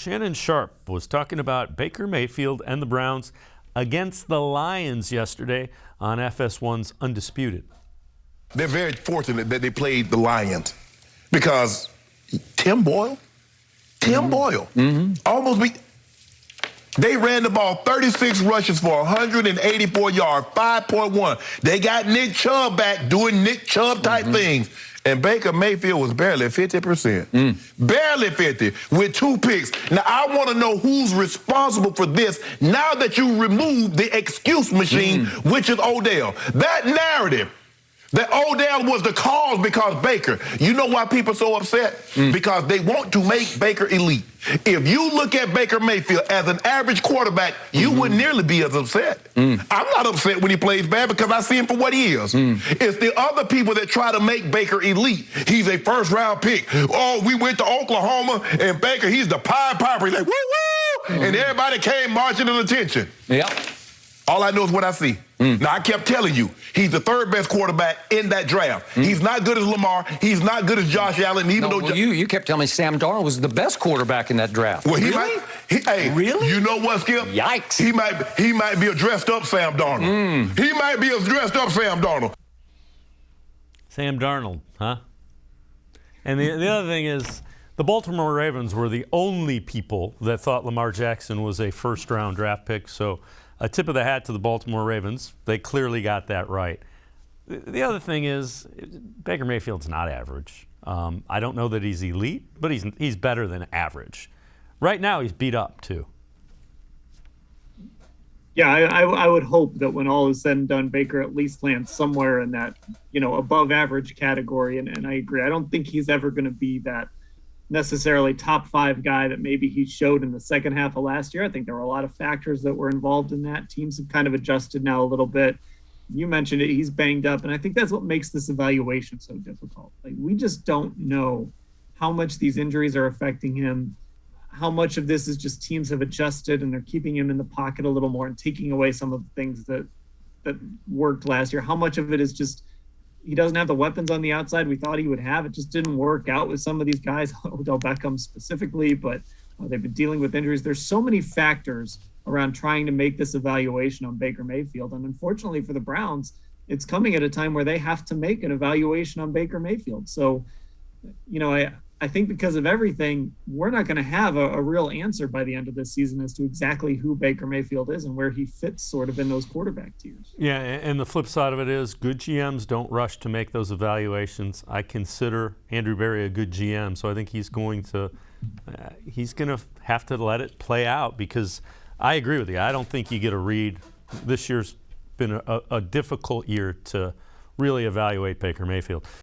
Shannon Sharpe was talking about Baker Mayfield and the Browns against the Lions yesterday on FS1's Undisputed. They're very fortunate that they played the Lions because Tim Boyle almost beat. They ran the ball 36 rushes for 184 yards, 5.1. They got Nick Chubb back doing Nick Chubb type things. And Baker Mayfield was barely 50%. Barely 50 with 2 picks. Now, I want to know who's responsible for this now that you removed the excuse machine, which is Odell. That narrative that Odell was the cause because Baker. You know why people are so upset? Because they want to make Baker elite. If you look at Baker Mayfield as an average quarterback, you wouldn't nearly be as upset. I'm not upset when he plays bad because I see him for what he is. It's the other people that try to make Baker elite. He's a first-round pick. Oh, we went to Oklahoma, and Baker, he's the Pied Piper. He's like, woo-woo! And everybody came marching in attention. Yep. All I know is what I see. Now, I kept telling you, he's the third best quarterback in that draft. He's not good as Lamar. He's not good as Josh Allen. Even though you kept telling me Sam Darnold was the best quarterback in that draft. Well, Really? You know what, Skip? Yikes. He might be a dressed-up Sam Darnold. He might be a dressed-up Sam Darnold. Sam Darnold, huh? And the other thing is, the Baltimore Ravens were the only people that thought Lamar Jackson was a first-round draft pick, so a tip of the hat to the Baltimore Ravens. They clearly got that right. The other thing is, Baker Mayfield's not average. I don't know that he's elite, but he's better than average. Right now, he's beat up, too. Yeah, I would hope that when all is said and done, Baker at least lands somewhere in that, above average category. And I agree. I don't think he's ever going to be that necessarily top 5 guy that maybe he showed in the second half of last year. I think there were a lot of factors that were involved in that. Teams have kind of adjusted now a little bit. You mentioned it, he's banged up, and I think that's what makes this evaluation so difficult. Like, we just don't know how much these injuries are affecting him, how much of this is just teams have adjusted and they're keeping him in the pocket a little more and taking away some of the things that worked last year. How much of it is just he doesn't have the weapons on the outside we thought he would have. It just didn't work out with some of these guys, Odell Beckham specifically, but they've been dealing with injuries. There's so many factors around trying to make this evaluation on Baker Mayfield. And unfortunately for the Browns, it's coming at a time where they have to make an evaluation on Baker Mayfield. So, I think because of everything, we're not going to have a real answer by the end of this season as to exactly who Baker Mayfield is and where he fits sort of in those quarterback tiers. Yeah, and the flip side of it is good GMs don't rush to make those evaluations. I consider Andrew Berry a good GM, so I think he's going to have to let it play out because I agree with you. I don't think you get a read. This year's been a difficult year to really evaluate Baker Mayfield.